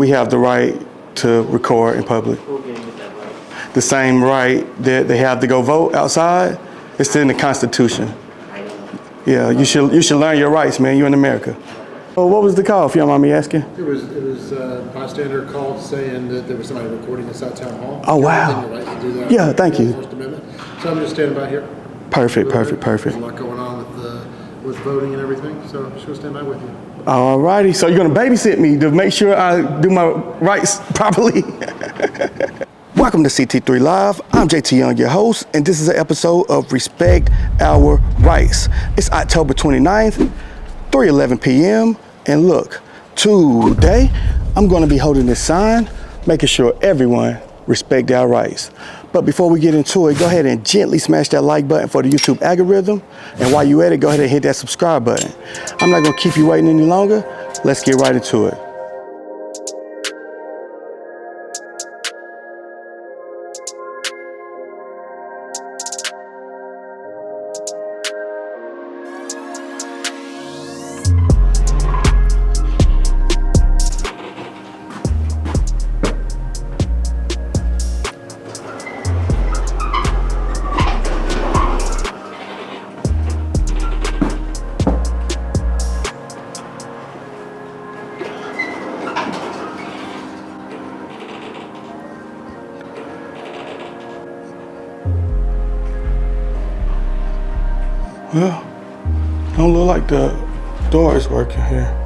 We have the right to record in public. The same right that they have to go vote outside, it's in the Constitution. Yeah, you should learn your rights, man. You're in America. Well, what was the call, if you don't mind me asking? It was a bystander called saying that there was somebody recording us at town hall. Oh, wow. Right to do that. Yeah, thank you. First Amendment. So I'm just standing by here. Perfect. There's a lot going on with voting and everything, so I'm just going to stand by with you. All righty. So you're going to babysit me to make sure I do my rights properly? Welcome to CT3 Live. I'm JT Young, your host, and this is an episode of Respect Our Rights. It's October 29th, 3:11 p.m. And look, today I'm going to be holding this sign, making sure everyone respect their rights. But before we get into it, go ahead and gently smash that like button for the YouTube algorithm. And while you're at it, go ahead and hit that subscribe button. I'm not going to keep you waiting any longer. Let's get right into it. Well, don't look like the door is working here.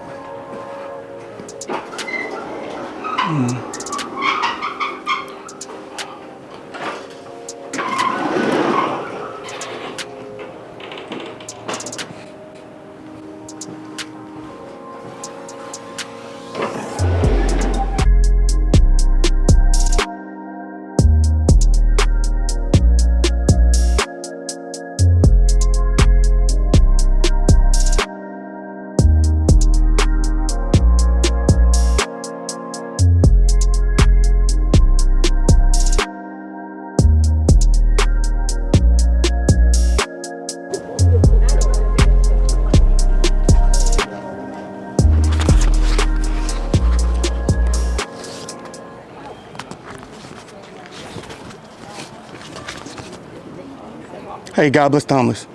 Hey, God bless the homeless.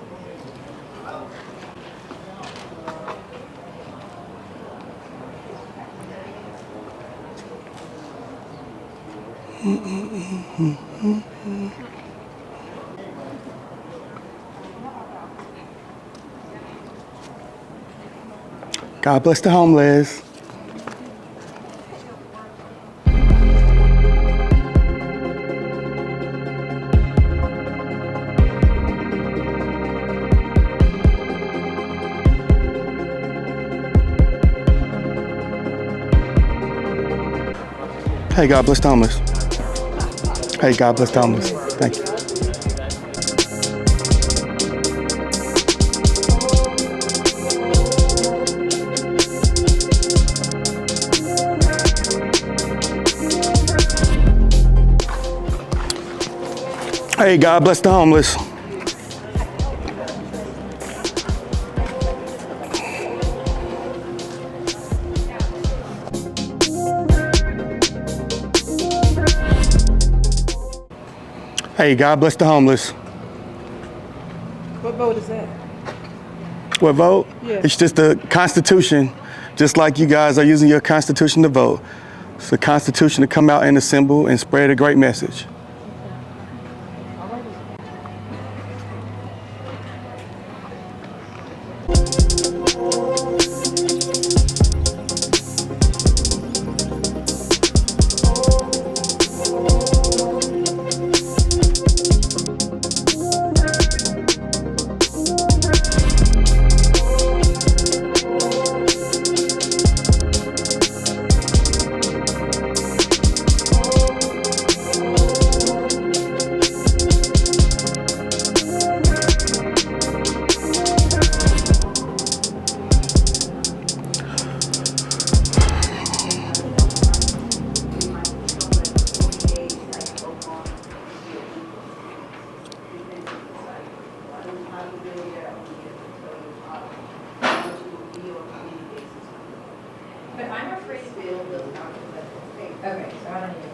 God bless the homeless. Hey, God bless the homeless. Hey, God bless the homeless. Thank you. Hey, God bless the homeless. Hey, God bless the homeless. What vote is that? What vote? Yeah. It's just the Constitution, just like you guys are using your Constitution to vote. It's the Constitution to come out and assemble and spread a great message. Okay, so I don't need to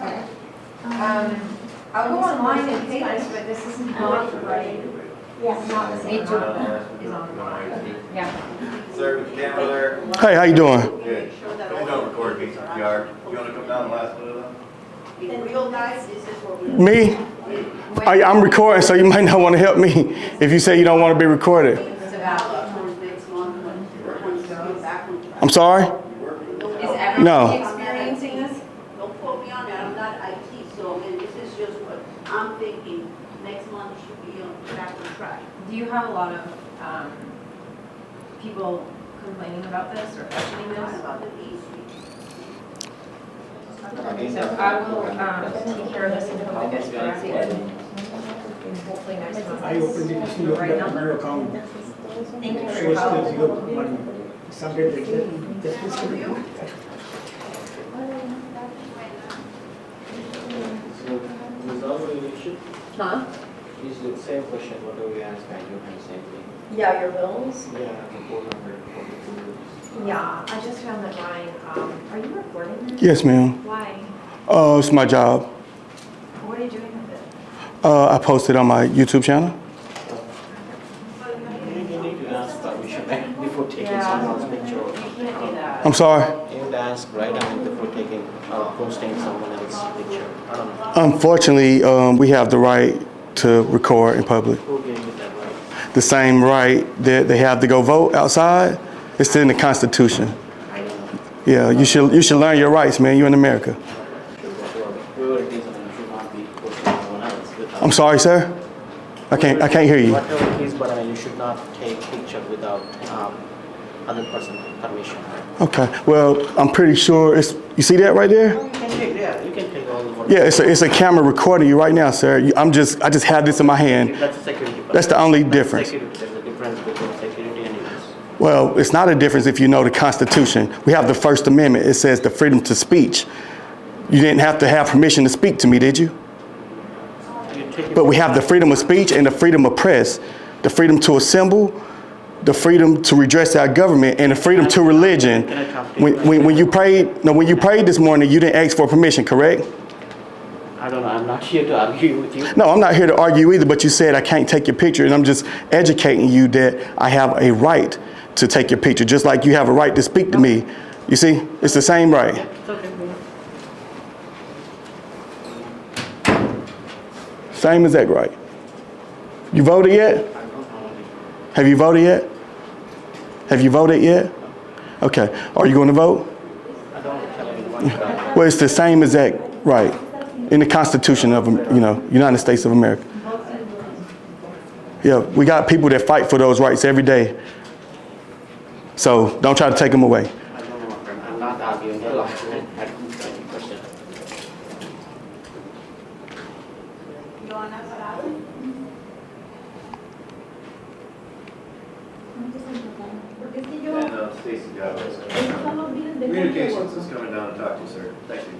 Okay. I'll go online and pay this, but this is not right. Yeah, not the same. Is on. Yeah. Sir, camera there. Hey, how you doing? Good. Please don't record me, CPR. You want to come down the last one of them? In real life, this is what we. Me? I'm recording, so you might not want to help me if you say you don't want to be recorded. Next month, when we go back on track. I'm sorry? Is everyone No. experiencing this? Don't quote me on that, I'm not IT, so, and this is just what I'm thinking. Next month should be back on track. Do you have a lot of people complaining about this or questioning Not this? about the issue. So I will take care of this and hope it gets corrected. And hopefully next month. I opened it, you opened Right up now. another account. Thank you for So your help. still you got money. Someday they get, that is going to So, resolve the issue Huh? is the same question, whatever we ask, I do the same thing. Yeah, your bills? Yeah, the 442. Yeah, I just found that mine, are you recording this? Yes, ma'am. Why? It's my job. What are you doing with it? I posted on my YouTube channel. You need to ask permission before taking someone's picture. You can't do that. I'm sorry. You need to ask, right, I mean, before taking, posting someone else's picture. I don't know. Unfortunately, we have the right to record in public. Who gave you that right? The same right that they have to go vote outside. It's in the Constitution. I don't know. Yeah, you should learn your rights, man. You're in America. Whoever it is, I mean, you should not be posting someone else without. I'm sorry, sir. I can't hear you. Whatever it is, but I mean, you should not take picture without, other person permission. Okay. Well, I'm pretty sure it's. You see that right there? You can take, yeah, you can take all the. Yeah, it's a camera recording you right now, sir. I just have this in my hand. That's a security. That's the only That's difference. Security. There's a difference between security and this. Well, it's not a difference if you know the Constitution. We have the First Amendment. It says the freedom to speech. You didn't have to have permission to speak to me, did you? You take it. But we have the freedom of speech and the freedom of press, the freedom to assemble, the freedom to redress our government, and the freedom to religion. Can I talk to you? When you prayed this morning, you didn't ask for permission, correct? I don't know. I'm not here to argue with you. No, I'm not here to argue either, but you said I can't take your picture, and I'm just educating you that I have a right to take your picture, just like you have a right to speak to me. You see, it's the same right. It's okay. Same exact right. You voted yet? Have you voted yet? Have you voted yet? Okay. Are you going to vote? I don't want to tell anyone. But Well, it's the same exact right in the Constitution of, United States of America. Yeah, we got people that fight for those rights every day. So don't try to take them away. I don't know, my friend. I'm not arguing a lot. I don't have any question. You want us to? And Stacy got it. Communications is coming down to talk to you, sir. Thank you.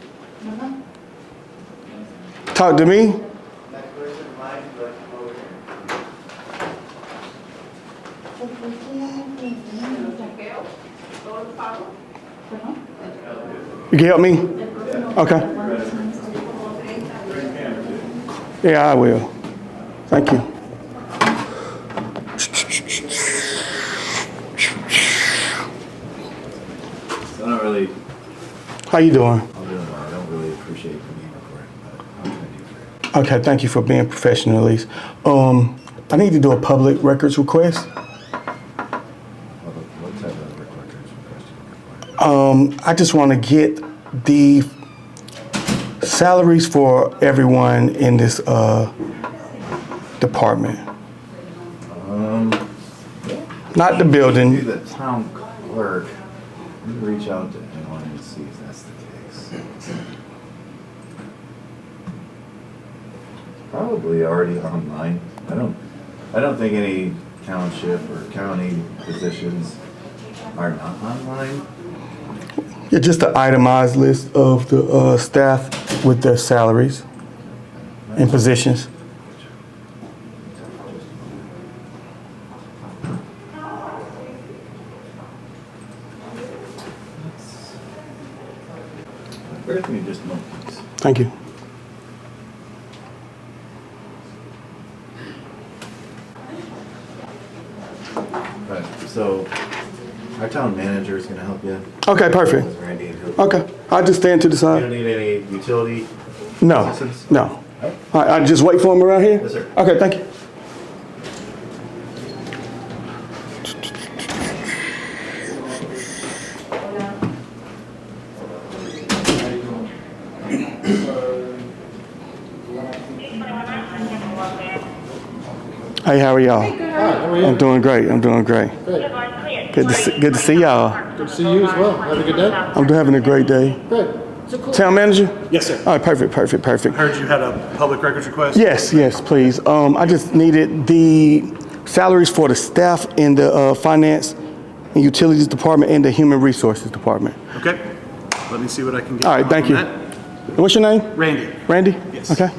Talk to me. Next person, Mike, like, over here. You can help me? Okay. Yeah, I will. Thank you. I don't really, How you doing? I'm doing well. I don't really appreciate being recorded, but I'm going to do for you. Okay, thank you for being professional at least. I need to do a public records request. What type of records request? I just want to get the salaries for everyone in this department. Not the Be building. the town clerk. Let me reach out to anyone and see if that's the case. Probably already online. I don't think any township or county positions are not online. Yeah, just an itemized list of the staff with their salaries and positions. Let's Bear with me just a moment, please. Thank you. Right, so our town manager is gonna help you. Okay, perfect. Randy, and he'll- Okay, I'll just stand to the You don't side. need any utility No, assistance? no. All right, I just wait for him around here? Yes, sir. Okay, thank you. Hey, how are y'all? Hi, how are you? I'm doing great. I'm doing great. Good to see y'all. Good to see you as well. Have a good day. I'm having a great day. Good. Town manager? Yes, sir. All right, perfect. Heard you had a public records request? Yes, please. I just needed the salaries for the staff in the finance and utilities department and the human resources department. Okay. Let me see what I can get. All right, thank on you. that. What's your name? Randy. Randy? Yes. Okay.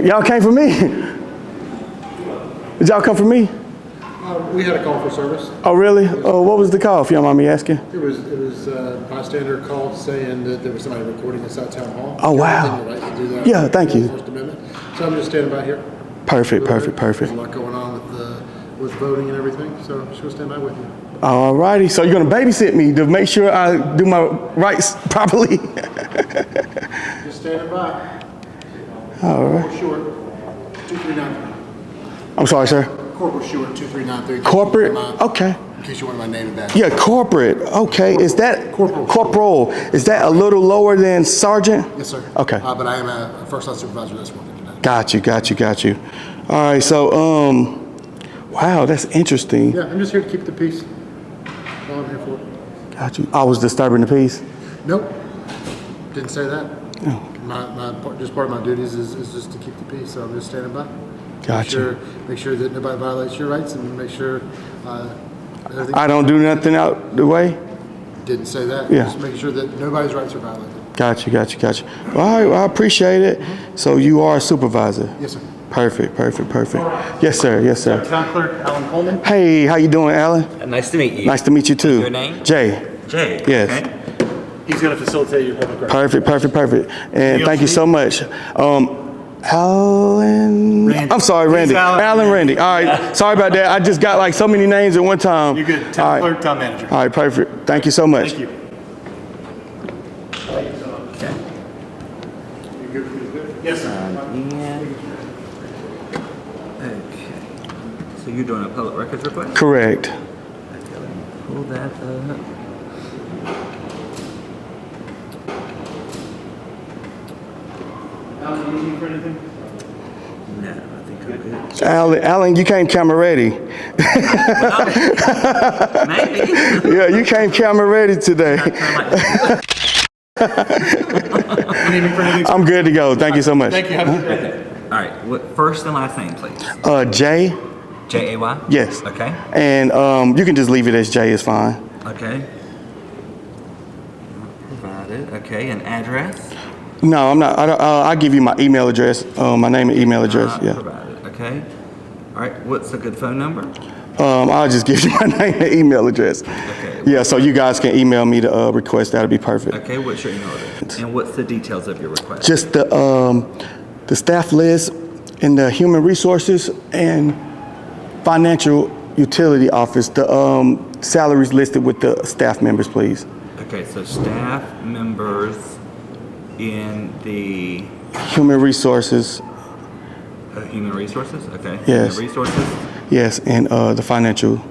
Y'all came for me? Did y'all come for me? We had a call for service. Oh, really? Oh, what was the call, if you don't mind me asking? It was bystander called saying that there was somebody recording us at town hall. Oh, wow. Everything you're right to do that. Yeah, thank you. First Amendment. So I'm just standing by here. Perfect. There's a lot going on with voting and everything, so I'm just gonna stand by with you. All righty, so you're gonna babysit me to make sure I do my rights properly? Just standing by. All right. Corporal Short, 2393. I'm sorry, sir. Corporal Short, 2393. Corporate? Okay. In case you wanted my name and badge. Yeah, corporate. Okay, is that corporal? Is that a little lower than sergeant? Yes, sir. Okay. But I am a first line supervisor that's working today. Got you. All right, so wow, that's interesting. Yeah, I'm just here to keep the peace. That's all I'm here for. Got you. I was disturbing the peace. Nope, didn't say that. Oh. Just part of my duties is just to keep the peace, so I'm just standing by. Gotcha. Make sure that nobody violates your rights and make sure everything. I don't do nothing out the way? Didn't say that. Yeah. Just making sure that nobody's rights are violated. Got you. Well, all right, well, I appreciate it. So you are a supervisor? Yes, sir. Perfect. Yes, sir. Town Clerk Alan Coleman. Hey, how you doing, Alan? Nice to meet you. Nice to meet you too. Your name? Jay. Jay. Yes. Okay. He's going to facilitate your public records. Perfect. And else thank you you so much. Alan. Randy. I'm sorry, Randy. He's Alan. Randy. All right. Sorry about that. I just got like so many names at one time. You're good. All Town right. Clerk, Town Manager. All right, perfect. Thank you so much. Thank you. Okay. Yes, sir. Okay. So you're doing a public records request? Correct. Okay, let me pull that up. Alan, you need me for anything? No, I think I'm good. Alan, you came camera ready. Maybe. Yeah, you came camera ready today. You need me for anything? I'm good to go. Thank you so much. Thank you. Have a good day. All right. What first and last name, please? Jay. J-A-Y? Yes. Okay. And you can just leave it as Jay. It's fine. Okay. Not provided. Okay. An address? No, I'm not. I'll give you my email address. My name and email address. Not Yeah. provided. Okay. All right. What's a good phone number? I'll just give you my name and email address. Okay. Yeah, so you guys can email me the request. That'll be perfect. Okay. What's your email address? And what's the details of your request? Just the staff list in the human resources and financial utility office. The salaries listed with the staff members, please. Okay. So staff members in the Human resources. human resources. Okay. Yes. Human resources Yes, and the financial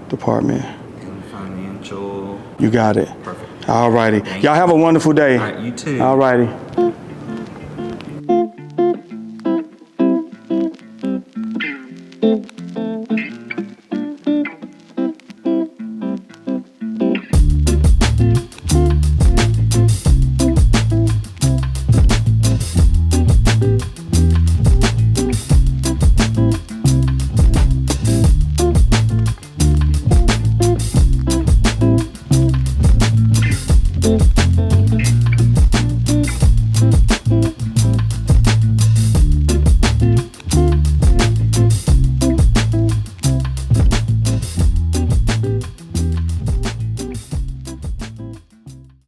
department. and financial. You got it. Perfect. All righty. Thank Y'all have a wonderful day. All right. You too. All righty.